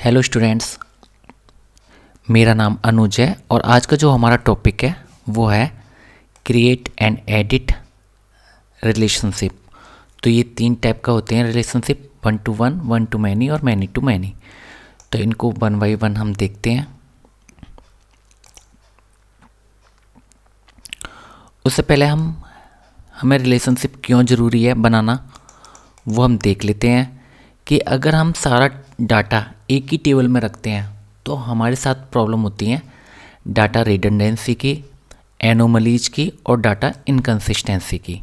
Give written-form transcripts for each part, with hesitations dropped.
Hello students, मेरा नाम अनुज है और आज का जो हमारा टॉपिक है वो है क्रिएट एंड एडिट रिलेशनशिप। तो ये 3 टाइप का होते हैं रिलेशनशिप, 1 to 1, 1 to मैनी और मैनी टू मैनी। तो इनको 1 by 1 हम देखते हैं। उससे पहले हमें रिलेशनशिप क्यों ज़रूरी है बनाना वो हम देख लेते हैं कि अगर हम सारा डाटा एक ही टेबल में रखते हैं तो हमारे साथ प्रॉब्लम होती है डाटा रिडंडेंसी की, एनोमलीज की और डाटा इनकन्सिस्टेंसी की।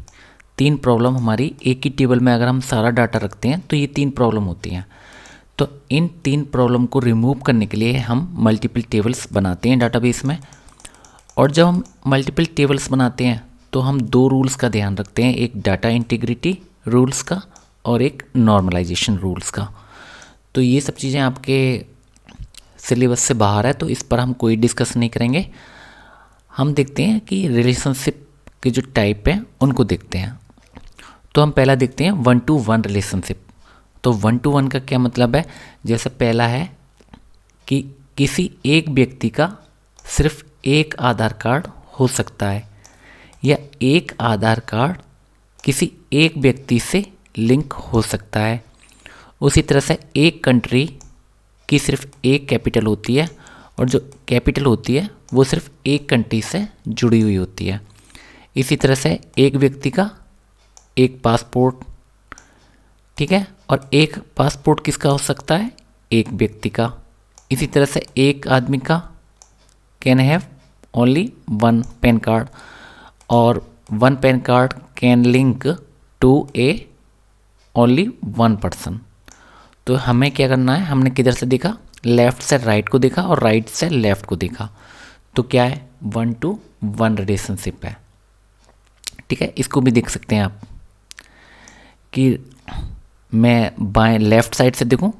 3 प्रॉब्लम हमारी एक ही टेबल में अगर हम सारा डाटा रखते हैं तो ये 3 प्रॉब्लम होती हैं। तो इन 3 प्रॉब्लम को रिमूव करने के लिए हम मल्टीपल टेबल्स बनाते हैं डाटाबेस में। और जब हम मल्टीपल टेबल्स बनाते हैं तो हम 2 रूल्स का ध्यान रखते हैं, एक डाटा इंटीग्रिटी रूल्स का और एक नॉर्मलाइजेशन रूल्स का। तो ये सब चीज़ें आपके सिलेबस से बाहर है तो इस पर हम कोई डिस्कस नहीं करेंगे। हम देखते हैं कि रिलेशनशिप के जो टाइप हैं उनको देखते हैं। तो हम पहला देखते हैं 1 to 1 रिलेशनशिप। तो 1 to 1 का क्या मतलब है? जैसे पहला है कि किसी एक व्यक्ति का सिर्फ एक आधार कार्ड हो सकता है या एक आधार कार्ड किसी एक व्यक्ति से लिंक हो सकता है। उसी तरह से एक कंट्री की सिर्फ एक कैपिटल होती है और जो कैपिटल होती है वो सिर्फ एक कंट्री से जुड़ी हुई होती है। इसी तरह से एक व्यक्ति का एक पासपोर्ट, ठीक है, और एक पासपोर्ट किसका हो सकता है? एक व्यक्ति का। इसी तरह से एक आदमी का can have only 1 PAN card और 1 PAN card can link to a only 1 person. तो हमें क्या करना है, हमने किधर से देखा? लेफ़्ट से राइट को देखा और राइट से लेफ़्ट को देखा। तो क्या है? 1 to 1 रिलेशनशिप है, ठीक है। इसको भी देख सकते हैं आप कि मैं बाएं लेफ़्ट साइड से देखूं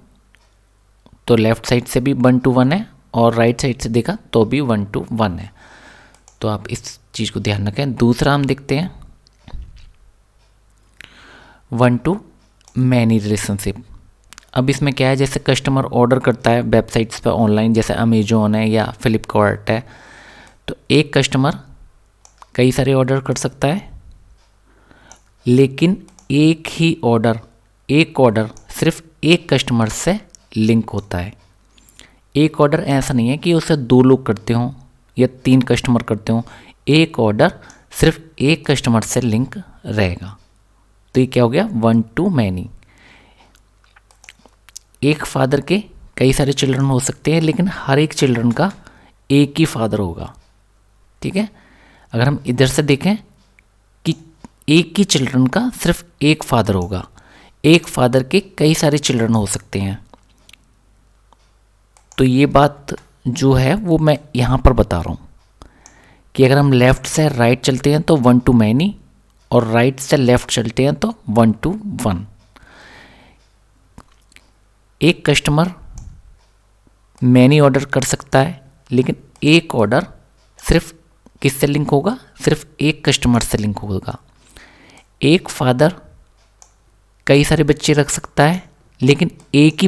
तो लेफ़्ट साइड से भी 1 to 1 है और राइट साइड से देखा तो भी 1 to 1 है। तो आप इस चीज़ को ध्यान रखें। दूसरा हम देखते हैं 1 to मैनी रिलेशनशिप। अब इसमें क्या है, जैसे कस्टमर ऑर्डर करता है वेबसाइट्स पर ऑनलाइन, जैसे अमेजोन है या फ्लिपकार्ट है, तो एक कस्टमर कई सारे ऑर्डर कर सकता है, लेकिन एक ऑर्डर सिर्फ एक कस्टमर से लिंक होता है। एक ऑर्डर ऐसा नहीं है कि उसे 2 लोग करते हों या 3 कस्टमर करते हों। एक ऑर्डर सिर्फ एक कस्टमर से लिंक रहेगा। तो ये क्या हो गया? 1 to मैनी। एक फादर के कई सारे चिल्ड्रन हो सकते हैं, लेकिन हर एक चिल्ड्रन का एक ही फादर होगा, ठीक है। अगर हम इधर से देखें कि एक ही चिल्ड्रन का सिर्फ एक फादर होगा, एक फादर के कई सारे चिल्ड्रन हो सकते हैं। तो ये बात जो है वो मैं यहाँ पर बता रहा हूँ कि अगर हम लेफ़्ट से राइट चलते हैं तो 1 to मैनी और राइट से लेफ़्ट चलते हैं तो 1 to 1। एक कस्टमर मैनी ऑर्डर कर सकता है, लेकिन एक ऑर्डर सिर्फ किससे लिंक होगा? सिर्फ एक कस्टमर से लिंक होगा। एक फादर कई सारे बच्चे रख सकता है, लेकिन एक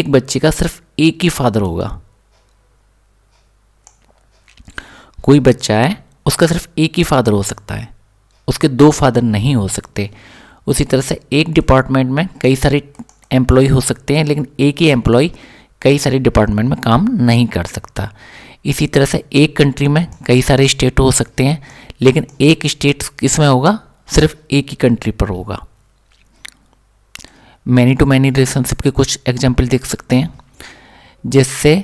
बच्चे का सिर्फ एक ही फादर होगा। कोई बच्चा है, उसका सिर्फ एक ही फादर हो सकता है, उसके 2 फादर नहीं हो सकते। उसी तरह से एक डिपार्टमेंट में कई सारे एम्प्लॉय हो सकते हैं, लेकिन एक ही एम्प्लॉय कई सारे डिपार्टमेंट में काम नहीं कर सकता। इसी तरह से एक कंट्री में कई सारे स्टेट हो सकते हैं, लेकिन एक स्टेट किसमें होगा? सिर्फ एक ही कंट्री पर होगा। मैनी टू मैनी रिलेशनशिप के कुछ एग्जाम्पल देख सकते हैं, जिससे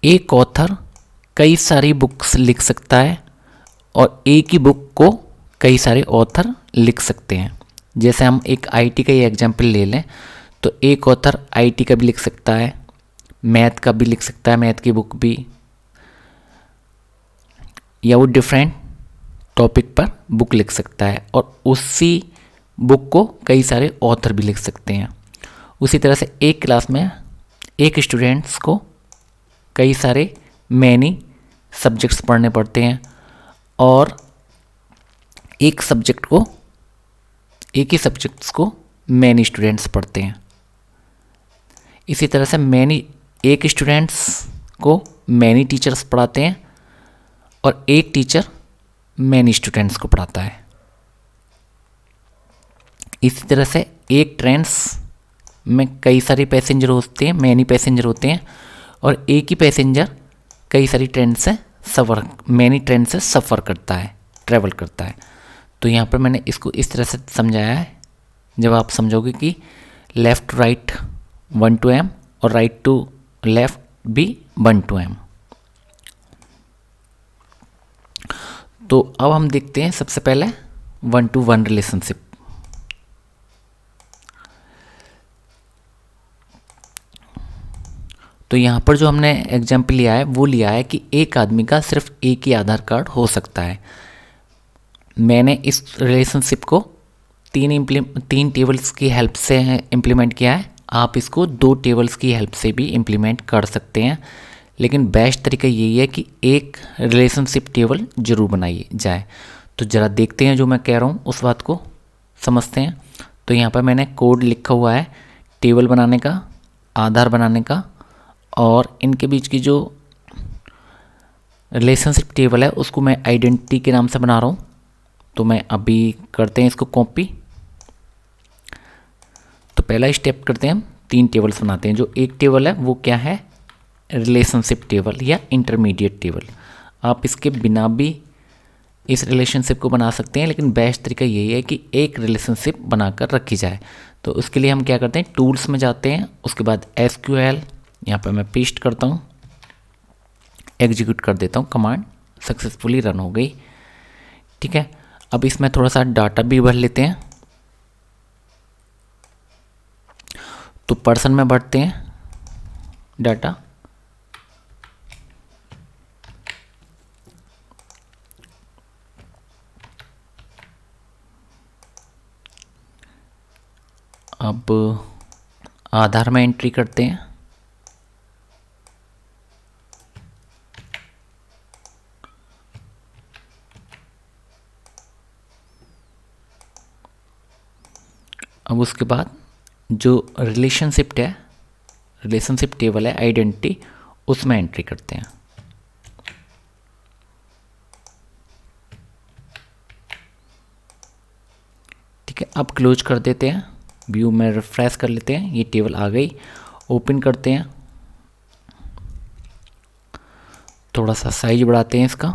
एक ऑथर कई सारी बुक्स लिख सकता है और एक ही बुक को कई सारे ऑथर लिख सकते हैं। जैसे हम एक आईटी का ही एग्जाम्पल ले लें तो एक ऑथर आईटी का भी लिख सकता है, मैथ का भी लिख सकता है, मैथ की बुक भी, या वो डिफरेंट टॉपिक पर बुक लिख सकता है और उसी बुक को कई सारे ऑथर भी लिख सकते हैं। उसी तरह से एक क्लास में एक स्टूडेंट्स को कई सारे मैनी सब्जेक्ट्स पढ़ने पड़ते हैं और एक ही सब्जेक्ट्स को मैनी स्टूडेंट्स पढ़ते हैं। इसी तरह से एक स्टूडेंट्स को मैनी टीचर्स पढ़ाते हैं और एक टीचर मैनी स्टूडेंट्स को पढ़ाता है। इसी तरह से एक ट्रेन्स में कई सारे पैसेंजर होते हैं, मैनी पैसेंजर होते हैं, और एक ही पैसेंजर कई सारी मैनी ट्रेन से सफ़र करता है, ट्रैवल करता है। तो यहाँ पर मैंने इसको इस तरह से समझाया है। जब आप समझोगे कि left to right 1 to m और राइट टू लेफ़्ट भी 1 to m। तो अब हम देखते हैं सबसे पहले 1 to 1 रिलेशनशिप। तो यहाँ पर जो हमने एग्जाम्पल लिया है वो लिया है कि एक आदमी का सिर्फ एक ही आधार कार्ड हो सकता है। मैंने इस रिलेशनशिप को तीन टेबल्स की हेल्प से इम्प्लीमेंट किया है। आप इसको 2 टेबल्स की हेल्प से भी इम्प्लीमेंट कर सकते हैं, लेकिन बेस्ट तरीका यही है कि एक रिलेशनशिप टेबल जरूर बनाई जाए। तो ज़रा देखते हैं जो मैं कह रहा हूँ उस बात को समझते हैं। तो यहाँ पर मैंने कोड लिखा हुआ है टेबल बनाने का, आधार बनाने का, और इनके बीच की जो रिलेशनशिप टेबल है उसको मैं आइडेंटिटी के नाम से बना रहा हूँ। तो मैं अभी करते हैं इसको कॉपी। तो पहला स्टेप करते हैं, हम 3 टेबल्स बनाते हैं। जो एक टेबल है वो क्या है, रिलेशनशिप टेबल या इंटरमीडिएट टेबल। आप इसके बिना भी इस रिलेशनशिप को बना सकते हैं, लेकिन बेस्ट तरीका यही है कि एक रिलेशनशिप बनाकर रखी जाए। तो उसके लिए हम क्या करते हैं, टूल्स में जाते हैं, उसके बाद SQL यहाँ पर मैं पेस्ट करता हूँ, एग्जीक्यूट कर देता हूँ, कमांड सक्सेसफुली रन हो गई। ठीक है, अब इसमें थोड़ा सा डाटा भी भर लेते हैं। तो पर्सन में भरते हैं डाटा। अब आधार में एंट्री करते हैं। अब उसके बाद जो रिलेशनशिप टेबल है आइडेंटिटी, उसमें एंट्री करते हैं। ठीक है, अब क्लोज कर देते हैं, व्यू में रिफ्रेश कर लेते हैं, ये टेबल आ गई। ओपन करते हैं, थोड़ा सा साइज बढ़ाते हैं इसका।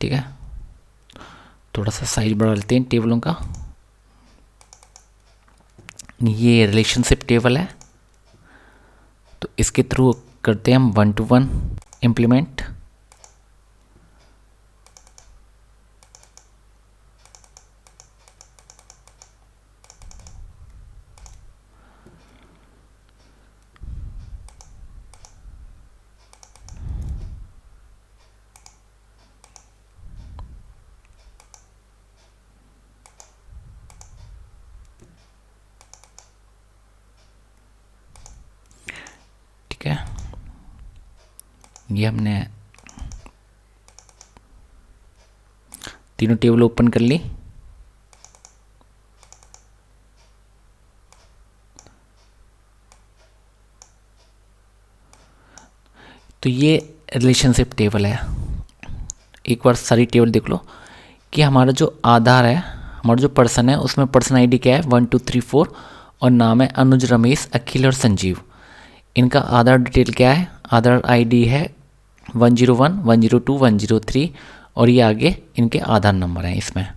ठीक है, थोड़ा सा साइज बढ़ा लेते हैं टेबलों का। ये रिलेशनशिप टेबल है, तो इसके थ्रू करते हैं हम 1 to 1 इम्प्लीमेंट। ठीक है, ये हमने तीनों टेबल ओपन कर ली। तो ये रिलेशनशिप टेबल है। एक बार सारी टेबल देख लो कि हमारा जो आधार है, हमारा जो पर्सन है, उसमें पर्सन आईडी क्या है 1 2 3 4, और नाम है अनुज, रमेश, अखिल और संजीव। इनका आधार डिटेल क्या है, आधार आईडी है 101 102 103, और ये आगे इनके आधार नंबर हैं इसमें।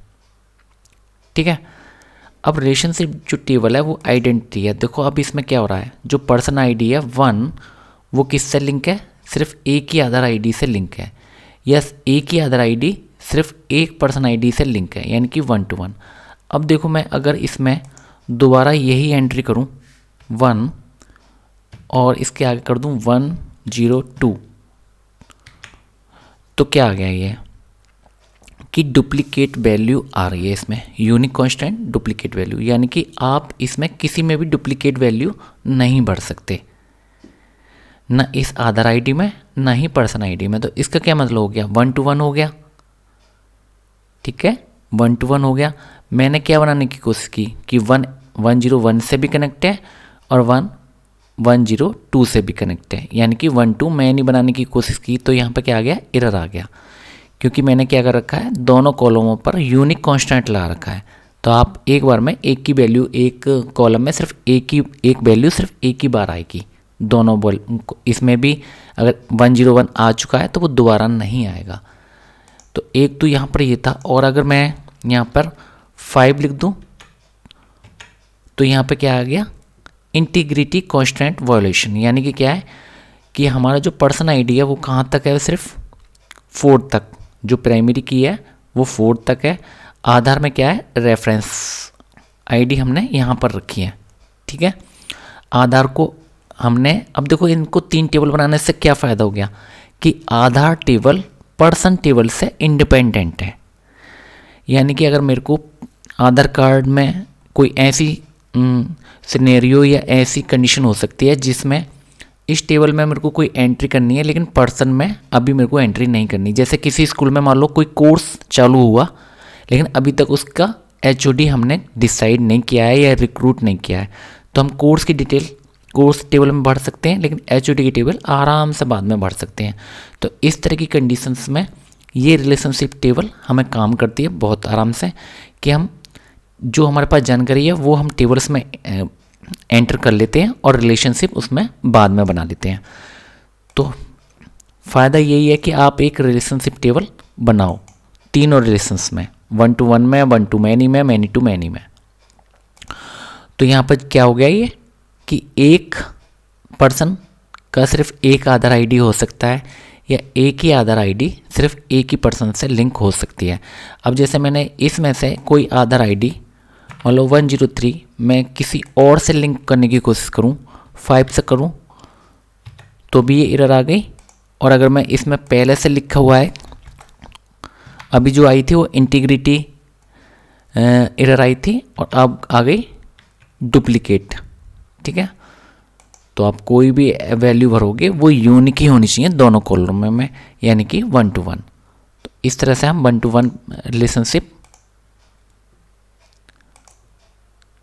ठीक है, अब रिलेशनशिप जो टेबल है वो आइडेंटिटी है। देखो अब इसमें क्या हो रहा है, जो पर्सन आईडी है 1, वो किससे लिंक है, सिर्फ एक ही आधार आईडी से लिंक है। यस, एक ही आधार आईडी सिर्फ एक पर्सन आईडी से लिंक है, यानी कि 1 to 1। अब देखो मैं अगर इसमें दोबारा यही एंट्री करूं 1 और इसके आगे कर दूं 102, तो क्या आ गया ये कि डुप्लीकेट वैल्यू आ रही है इसमें, यूनिक कांस्टेंट डुप्लीकेट वैल्यू, यानी कि आप इसमें किसी में भी डुप्लीकेट वैल्यू नहीं भर सकते, ना इस आधार आईडी में ना ही पर्सन आईडी में। तो इसका क्या मतलब हो गया, 1 to 1 हो गया। ठीक है, 1 to 1 हो गया। मैंने क्या बनाने की कोशिश की कि 101 से भी कनेक्ट है और 102 से भी कनेक्ट है, यानी कि 12 मैंने बनाने की कोशिश की तो यहाँ पे क्या आ गया, एरर आ गया, क्योंकि मैंने क्या कर रखा है, दोनों कॉलमों पर यूनिक कांस्टेंट लगा रखा है। तो आप एक बार में एक की वैल्यू, एक कॉलम में सिर्फ एक वैल्यू सिर्फ एक ही बार आएगी, दोनों बोल। इसमें भी अगर 101 आ चुका है तो वो दोबारा नहीं आएगा। तो एक तो यहाँ पर ये था, और अगर मैं यहाँ पर 5 लिख दूँ तो यहाँ पे क्या आ गया, इंटीग्रिटी कांस्टेंट वायोलेशन, यानी कि क्या है कि हमारा जो पर्सन आईडी है वो कहाँ तक है, सिर्फ 4 तक, जो प्राइमरी की है वो 4 तक है। आधार में क्या है, रेफरेंस आईडी हमने यहाँ पर रखी है। ठीक है, आधार को हमने, अब देखो इनको 3 टेबल बनाने से क्या फ़ायदा हो गया कि आधार टेबल पर्सन टेबल से इंडिपेंडेंट है। यानी कि अगर मेरे को आधार कार्ड में कोई ऐसी सिनेरियो या ऐसी कंडीशन हो सकती है जिसमें इस टेबल में मेरे को कोई एंट्री करनी है लेकिन पर्सन में अभी मेरे को एंट्री नहीं करनी। जैसे किसी स्कूल में मान लो कोई कोर्स चालू हुआ लेकिन अभी तक उसका एचओडी हमने डिसाइड नहीं किया है या रिक्रूट नहीं किया है, तो हम कोर्स की डिटेल कोर्स टेबल में भर सकते हैं लेकिन एचओडी की टेबल आराम से बाद में भर सकते हैं। तो इस तरह की कंडीशंस में ये रिलेशनशिप टेबल हमें काम करती है बहुत आराम से, कि हम जो हमारे पास जानकारी है वो हम टेबल्स में एंटर कर लेते हैं और रिलेशनशिप उसमें बाद में बना लेते हैं। तो फ़ायदा यही है कि आप एक रिलेशनशिप टेबल बनाओ तीनों रिलेशंस में, 1 to 1 में, 1 to many में, many to many में। तो यहाँ पर क्या हो गया ये कि एक पर्सन का सिर्फ एक आधार आईडी हो सकता है या एक ही आधार आईडी सिर्फ एक ही पर्सन से लिंक हो सकती है। अब जैसे मैंने इसमें से कोई आधार आईडी मान लो 103 मैं किसी और से लिंक करने की कोशिश करूं, 5 से करूं तो भी ये एरर आ गई। और अगर मैं इसमें पहले से लिखा हुआ है, अभी जो आई थी वो इंटीग्रिटी एरर आई थी और अब आ गई डुप्लीकेट। ठीक है, तो आप कोई भी वैल्यू भरोगे वो यूनिक ही होनी चाहिए दोनों कॉलम में, यानी कि 1 to 1। तो इस तरह से हम 1 to 1 रिलेशनशिप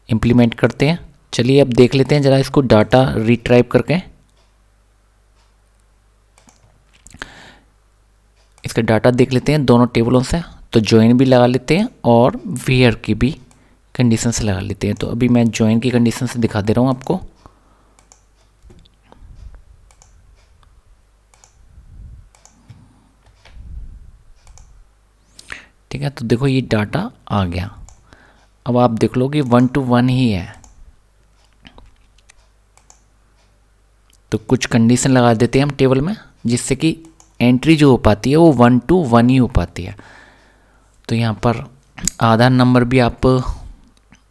इम्प्लीमेंट करते हैं। चलिए अब देख लेते हैं ज़रा इसको डाटा रिट्राइव करके। इसका डाटा देख लेते हैं दोनों टेबलों से। तो ज्वाइन भी लगा लेते हैं और वेयर की भी कंडीशन से लगा लेते हैं। तो अभी मैं ज्वाइन की कंडीशन से दिखा दे रहा हूँ आपको। ठीक है, तो देखो ये डाटा आ गया। अब आप देख लो कि 1 to 1 ही है, तो कुछ कंडीशन लगा देते हैं हम टेबल में जिससे कि एंट्री जो हो पाती है वो 1 to 1 ही हो पाती है। तो यहाँ पर आधार नंबर भी आप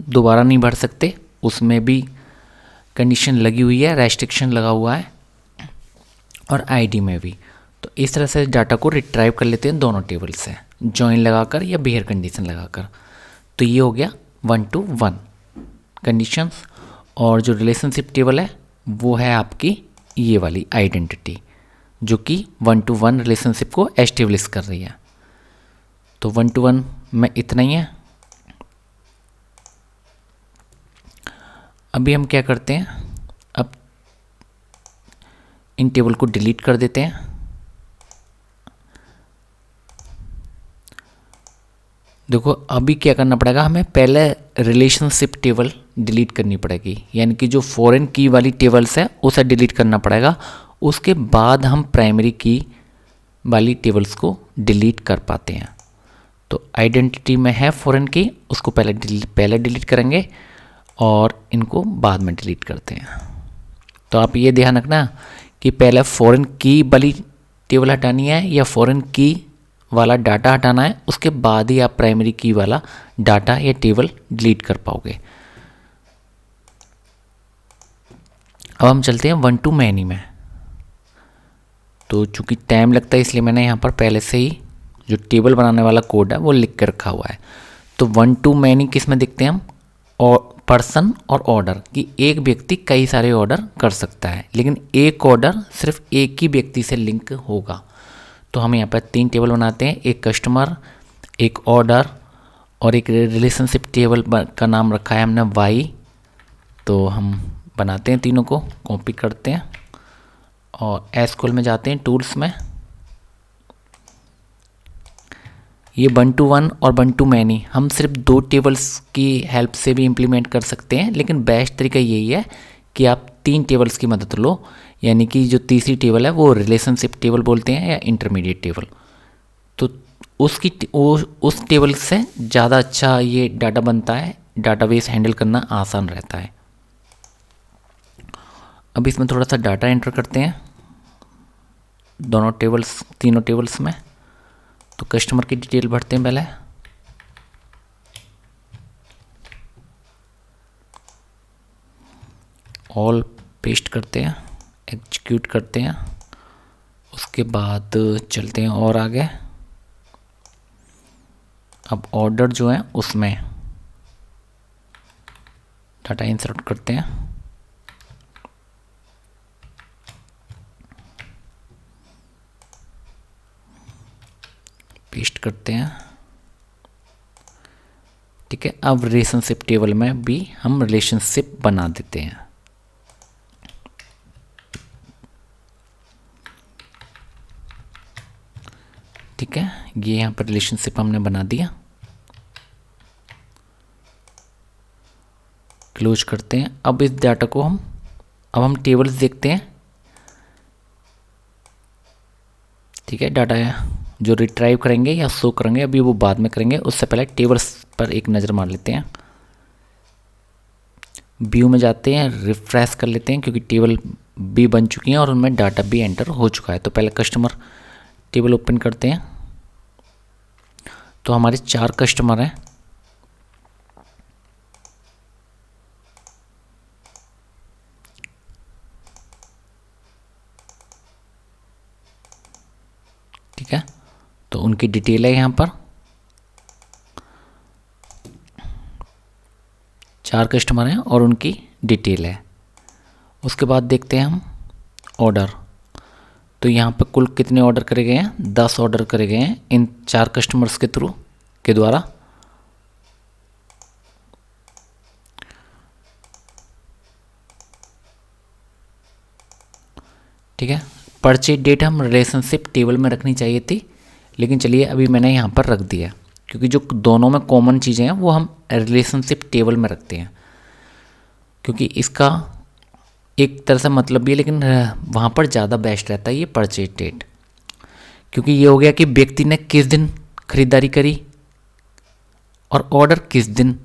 दोबारा नहीं भर सकते, उसमें भी कंडीशन लगी हुई है, रेस्ट्रिक्शन लगा हुआ है, और आईडी में भी। तो इस तरह से डाटा को रिट्राइव कर लेते हैं दोनों टेबल से, जॉइन लगाकर या बेयर कंडीशन लगाकर। तो ये हो गया 1 to 1 कंडीशंस। और जो रिलेशनशिप टेबल है वो है आपकी ये वाली आइडेंटिटी जो कि 1 to 1 रिलेशनशिप को एस्टेब्लिश कर रही है। तो 1 to 1 में इतना ही है। अभी हम क्या करते हैं, अब इन टेबल को डिलीट कर देते हैं। देखो अभी क्या करना पड़ेगा, हमें पहले रिलेशनशिप टेबल डिलीट करनी पड़ेगी, यानी कि जो फॉरेन की वाली टेबल्स है उसे डिलीट करना पड़ेगा। उसके बाद हम प्राइमरी की वाली टेबल्स को डिलीट कर पाते हैं। तो आइडेंटिटी में है फॉरेन की, उसको पहले डिलीट करेंगे और इनको बाद में डिलीट करते हैं। तो आप ये ध्यान रखना कि पहले फॉरेन की वाली टेबल हटानी है या फॉरेन की वाला डाटा हटाना है, उसके बाद ही आप प्राइमरी की वाला डाटा या टेबल डिलीट कर पाओगे। अब हम चलते हैं 1 to many में। तो चूंकि टाइम लगता है इसलिए मैंने यहाँ पर पहले से ही जो टेबल बनाने वाला कोड है वो लिख कर रखा हुआ है। तो 1 to many किस में देखते हैं हम, और पर्सन और ऑर्डर कि एक व्यक्ति कई सारे ऑर्डर कर सकता है, लेकिन एक ऑर्डर सिर्फ एक ही व्यक्ति से लिंक होगा। तो हम यहाँ पर 3 टेबल बनाते हैं, एक कस्टमर, एक ऑर्डर और एक रिलेशनशिप टेबल का नाम रखा है हमने वाई। तो हम बनाते हैं, तीनों को कॉपी करते हैं और एसक्यूएल में जाते हैं, टूल्स में। ये 1 to 1 और 1 to many हम सिर्फ 2 टेबल्स की हेल्प से भी इम्प्लीमेंट कर सकते हैं, लेकिन बेस्ट तरीका यही है कि आप 3 टेबल्स की मदद लो। यानी कि जो तीसरी टेबल है वो रिलेशनशिप टेबल बोलते हैं या इंटरमीडिएट टेबल। तो उस टेबल से ज़्यादा अच्छा ये डाटा बनता है, डाटाबेस हैंडल करना आसान रहता है। अब इसमें थोड़ा सा डाटा एंटर करते हैं तीनों टेबल्स में। तो कस्टमर की डिटेल भरते हैं पहले, ऑल पेस्ट करते हैं, एग्जीक्यूट करते हैं। उसके बाद चलते हैं और आगे। अब ऑर्डर जो है उसमें डाटा इंसर्ट करते हैं। पेस्ट करते हैं, ठीक है। अब रिलेशनशिप टेबल में भी हम रिलेशनशिप बना देते हैं, ठीक है। ये यहाँ पर रिलेशनशिप हमने बना दिया। क्लोज करते हैं। अब इस डाटा को हम टेबल्स देखते हैं, ठीक है। डाटा जो रिट्राइव करेंगे या शो करेंगे अभी वो बाद में करेंगे, उससे पहले टेबल्स पर एक नज़र मार लेते हैं। व्यू में जाते हैं, रिफ्रेश कर लेते हैं क्योंकि टेबल भी बन चुकी हैं और उनमें डाटा भी एंटर हो चुका है। तो पहले कस्टमर टेबल ओपन करते हैं। तो हमारे 4 कस्टमर हैं, ठीक है। तो उनकी डिटेल है यहाँ पर, 4 कस्टमर हैं और उनकी डिटेल है। उसके बाद देखते हैं हम ऑर्डर। तो यहाँ पर कुल कितने ऑर्डर करे गए हैं? 10 ऑर्डर करे गए हैं इन 4 कस्टमर्स के द्वारा। ठीक है। परचेज डेट हम रिलेशनशिप टेबल में रखनी चाहिए थी, लेकिन चलिए अभी मैंने यहाँ पर रख दिया क्योंकि जो दोनों में कॉमन चीज़ें हैं वो हम रिलेशनशिप टेबल में रखते हैं, क्योंकि इसका एक तरह से मतलब भी है, लेकिन वहाँ पर ज़्यादा बेस्ट रहता है ये परचेज डेट। क्योंकि ये हो गया कि व्यक्ति ने किस दिन खरीदारी करी और ऑर्डर किस दिन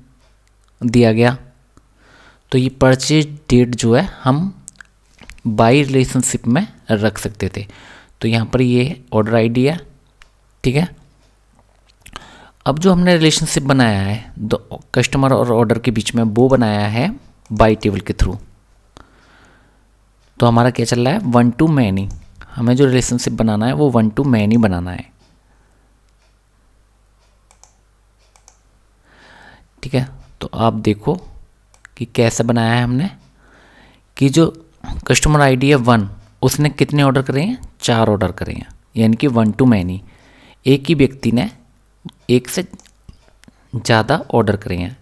दिया गया। तो ये परचेज डेट जो है हम बाई रिलेशनशिप में रख सकते थे। तो यहाँ पर ये ऑर्डर आईडी है, ठीक है। अब जो हमने रिलेशनशिप बनाया है दो कस्टमर और ऑर्डर के बीच में, वो बनाया है बाई टेबल के थ्रू। तो हमारा क्या चल रहा है? 1 to many। हमें जो रिलेशनशिप बनाना है वो 1 to many बनाना है, ठीक है। तो आप देखो कि कैसे बनाया है हमने, कि जो कस्टमर आईडी है 1, उसने कितने ऑर्डर करे हैं? 4 ऑर्डर करे हैं, यानी कि 1 to many। एक ही व्यक्ति ने एक से ज़्यादा ऑर्डर करे हैं।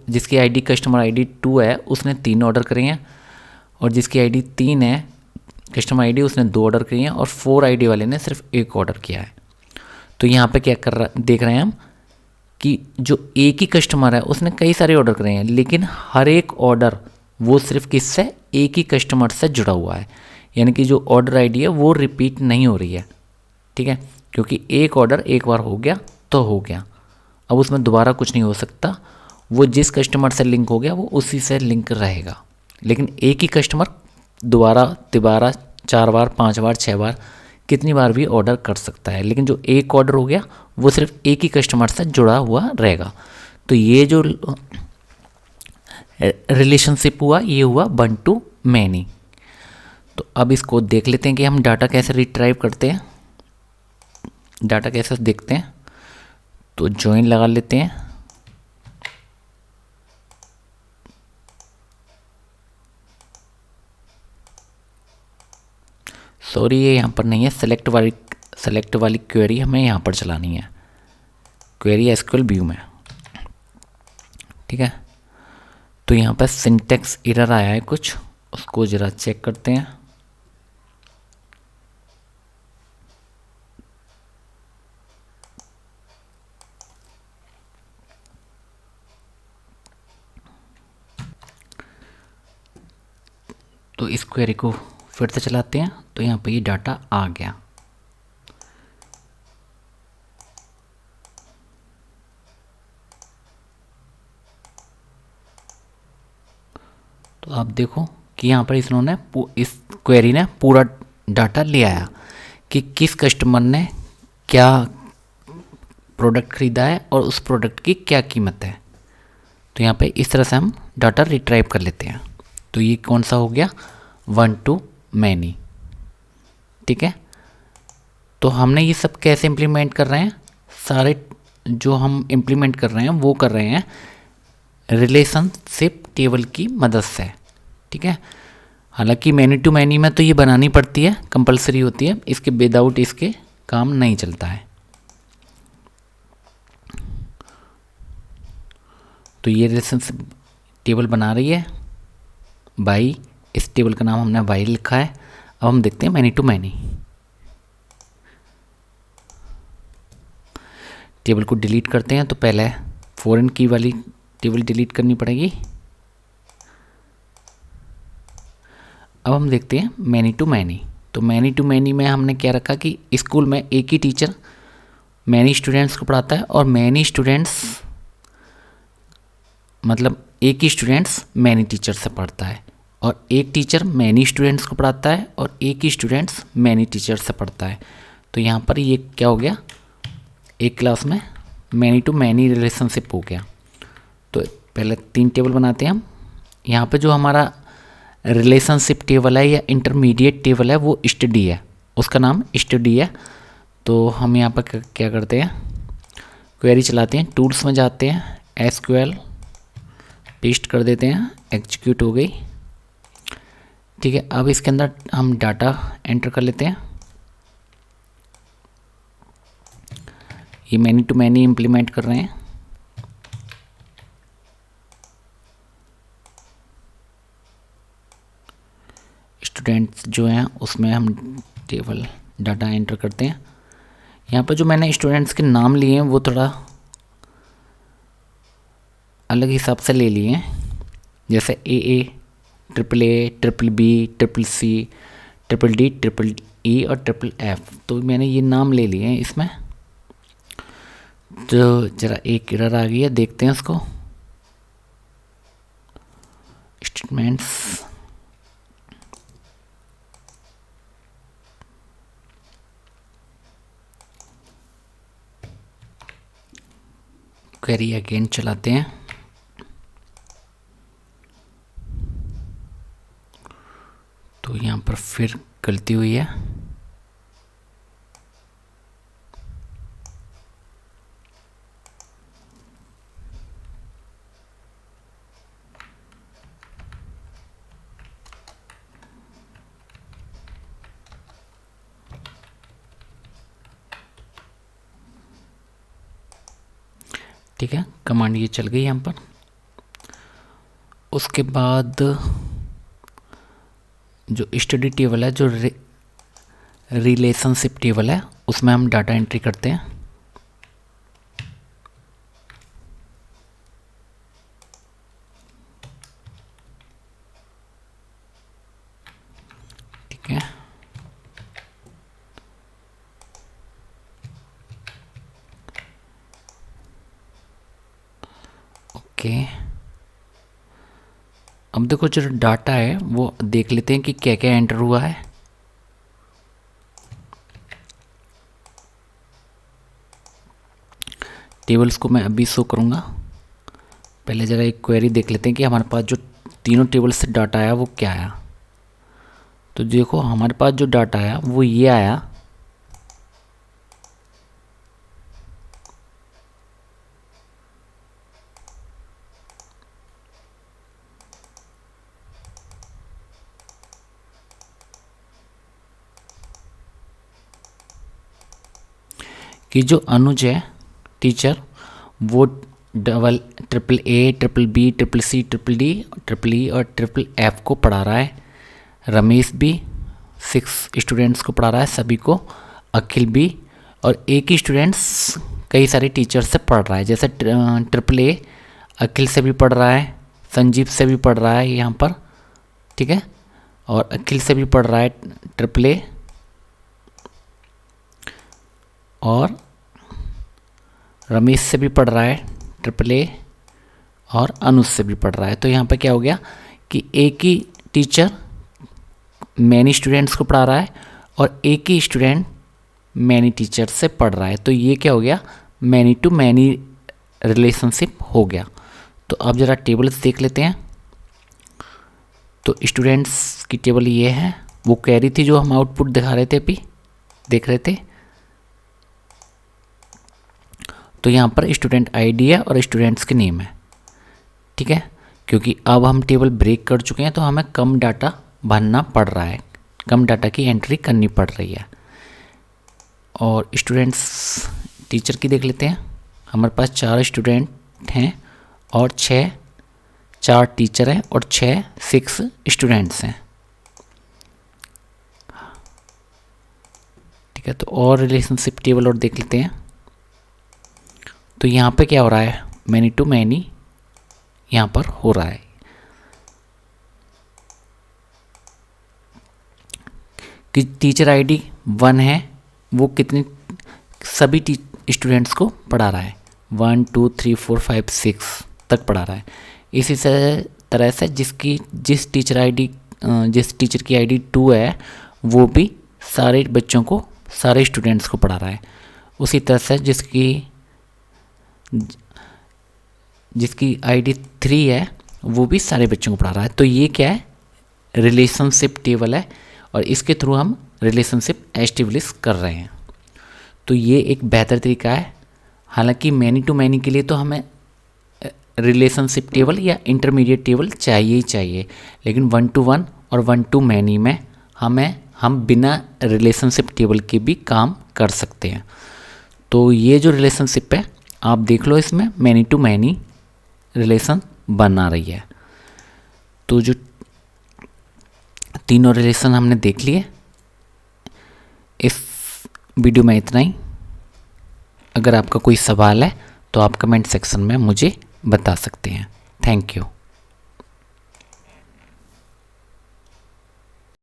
जिसकी आईडी कस्टमर आईडी 2 है उसने 3 ऑर्डर करे हैं, और जिसकी आईडी 3 है कस्टमर आईडी उसने 2 ऑर्डर करे हैं, और 4 आईडी वाले ने सिर्फ 1 ऑर्डर किया है। तो यहाँ पे क्या देख रहे हैं हम कि जो एक ही कस्टमर है उसने कई सारे ऑर्डर करे हैं, लेकिन हर एक ऑर्डर वो सिर्फ किससे? एक ही कस्टमर से जुड़ा हुआ है, यानी कि जो ऑर्डर आईडी है वो रिपीट नहीं हो रही है, ठीक है। क्योंकि एक ऑर्डर एक बार हो गया तो हो गया, अब उसमें दोबारा कुछ नहीं हो सकता। वो जिस कस्टमर से लिंक हो गया वो उसी से लिंक रहेगा। लेकिन एक ही कस्टमर दोबारा तिबारा 4 बार 5 बार 6 बार कितनी बार भी ऑर्डर कर सकता है, लेकिन जो एक ऑर्डर हो गया वो सिर्फ एक ही कस्टमर से जुड़ा हुआ रहेगा। तो ये जो रिलेशनशिप हुआ ये हुआ 1 to many। तो अब इसको देख लेते हैं कि हम डाटा कैसे रिट्राइव करते हैं, डाटा कैसे देखते हैं। तो जॉइन लगा लेते हैं, सॉरी ये यहाँ पर नहीं है, सेलेक्ट वाली क्वेरी हमें यहाँ पर चलानी है, क्वेरी एसक्यूएल व्यू में। ठीक है, तो यहाँ पर सिंटेक्स एरर आया है कुछ, उसको ज़रा चेक करते हैं। तो इस क्वेरी को फिर से चलाते हैं, तो यहाँ पे ये डाटा आ गया। तो आप देखो कि यहाँ पर इस क्वेरी ने पूरा डाटा ले आया कि किस कस्टमर ने क्या प्रोडक्ट ख़रीदा है और उस प्रोडक्ट की क्या कीमत है। तो यहाँ पे इस तरह से हम डाटा रिट्राइव कर लेते हैं। तो ये कौन सा हो गया, 1 to many। ठीक है, तो हमने ये सब कैसे इम्प्लीमेंट कर रहे हैं, सारे जो हम इम्प्लीमेंट कर रहे हैं वो कर रहे हैं रिलेशनशिप टेबल की मदद से। ठीक है, हालांकि मैनी टू मैनी में तो ये बनानी पड़ती है, कंपलसरी होती है, इसके विदाउट इसके काम नहीं चलता है। तो ये रिलेशनशिप टेबल बना रही है बाई, इस टेबल का नाम हमने बाई लिखा है। अब हम देखते हैं मैनी टू मैनी। टेबल को डिलीट करते हैं, तो पहले फॉरेन की वाली टेबल डिलीट करनी पड़ेगी। अब हम देखते हैं मैनी टू मैनी। तो मैनी टू मैनी में हमने क्या रखा कि स्कूल में एक ही टीचर मैनी स्टूडेंट्स को पढ़ाता है, और मैनी स्टूडेंट्स मतलब एक ही स्टूडेंट्स मैनी टीचर से पढ़ता है, और एक टीचर मैनी स्टूडेंट्स को पढ़ाता है और एक ही स्टूडेंट्स मैनी टीचर से पढ़ता है। तो यहाँ पर ये क्या हो गया, एक क्लास में मैनी टू मैनी रिलेशनशिप हो गया। तो पहले 3 टेबल बनाते हैं हम। यहाँ पे जो हमारा रिलेशनशिप टेबल है या इंटरमीडिएट टेबल है वो स्टडी है, उसका नाम स्टडी है। तो हम यहाँ पर क्या करते हैं, क्वेरी चलाते हैं, टूल्स में जाते हैं, एसक्यूएल पेस्ट कर देते हैं, एग्जीक्यूट हो गई। ठीक है, अब इसके अंदर हम डाटा एंटर कर लेते हैं। ये मैनी टू मैनी इम्प्लीमेंट कर रहे हैं। स्टूडेंट्स जो हैं उसमें हम टेबल डाटा एंटर करते हैं। यहाँ पर जो मैंने स्टूडेंट्स के नाम लिए हैं वो थोड़ा अलग हिसाब से ले लिए हैं, जैसे AA, AAA, BBB, CCC, DDD, EE और FFF। तो मैंने ये नाम ले लिए हैं इसमें। तो ज़रा एक एरर आ गई है, देखते हैं उसको। स्टेटमेंट्स, क्वेरी अगेन चलाते हैं। तो यहाँ पर फिर गलती हुई है। ठीक है, कमांड ये चल गई यहाँ पर। उसके बाद जो स्टडी टेबल है, जो रिलेशनशिप टेबल है, उसमें हम डाटा एंट्री करते हैं। ठीक है, ओके। अब देखो जो डाटा है वो देख लेते हैं कि क्या क्या एंटर हुआ है। टेबल्स को मैं अभी शो करूँगा। पहले ज़रा एक क्वेरी देख लेते हैं कि हमारे पास जो तीनों टेबल से डाटा आया वो क्या आया। तो देखो हमारे पास जो डाटा आया वो ये आया। कि जो अनुज है टीचर, वो double triple A, triple B, triple C, triple D, triple E और ट्रिपल एफ को पढ़ा रहा है। रमेश भी 6 स्टूडेंट्स को पढ़ा रहा है, सभी को। अखिल भी, और एक ही स्टूडेंट्स कई सारे टीचर्स से पढ़ रहा है। जैसे ट्रिपल ए अखिल से भी पढ़ रहा है, संजीव से भी पढ़ रहा है यहाँ पर, ठीक है, और अखिल से भी पढ़ रहा है ट्रिपल ए, और रमेश से भी पढ़ रहा है ट्रिपल ए, और अनुज से भी पढ़ रहा है। तो यहाँ पर क्या हो गया कि एक ही टीचर मैनी स्टूडेंट्स को पढ़ा रहा है और एक ही स्टूडेंट मैनी टीचर से पढ़ रहा है। तो ये क्या हो गया, मैनी टू मैनी रिलेशनशिप हो गया। तो अब ज़रा टेबल्स देख लेते हैं। तो स्टूडेंट्स की टेबल ये है, वो कैरी थी जो हम आउटपुट दिखा रहे थे, अभी देख रहे थे। तो यहाँ पर स्टूडेंट आईडी है और स्टूडेंट्स के नेम है, ठीक है। क्योंकि अब हम टेबल ब्रेक कर चुके हैं तो हमें कम डाटा भरना पड़ रहा है, कम डाटा की एंट्री करनी पड़ रही है। और स्टूडेंट्स टीचर की देख लेते हैं। हमारे पास 4 स्टूडेंट हैं और 4 टीचर हैं और 6 स्टूडेंट्स हैं, ठीक है। तो और रिलेशनशिप टेबल और देख लेते हैं। तो यहाँ पे क्या हो रहा है, मैनी टू मैनी यहाँ पर हो रहा है। टीचर आईडी 1 है, वो कितने सभी स्टूडेंट्स को पढ़ा रहा है, 1 2 3 4 5 6 तक पढ़ा रहा है। इसी तरह से जिस टीचर की आईडी 2 है, वो भी सारे बच्चों को, सारे स्टूडेंट्स को पढ़ा रहा है। उसी तरह से जिसकी आईडी 3 है, वो भी सारे बच्चों को पढ़ा रहा है। तो ये क्या है, रिलेशनशिप टेबल है, और इसके थ्रू हम रिलेशनशिप एस्टेब्लिश कर रहे हैं। तो ये एक बेहतर तरीका है। हालांकि मैनी टू मैनी के लिए तो हमें रिलेशनशिप टेबल या इंटरमीडिएट टेबल चाहिए ही चाहिए, लेकिन 1 to 1 और 1 to मैनी में हम बिना रिलेशनशिप टेबल के भी काम कर सकते हैं। तो ये जो रिलेशनशिप है आप देख लो, इसमें मैनी टू मैनी रिलेशन बना रही है। तो जो तीनों रिलेशन हमने देख लिए। इस वीडियो में इतना ही। अगर आपका कोई सवाल है तो आप कमेंट सेक्शन में मुझे बता सकते हैं। Thank you.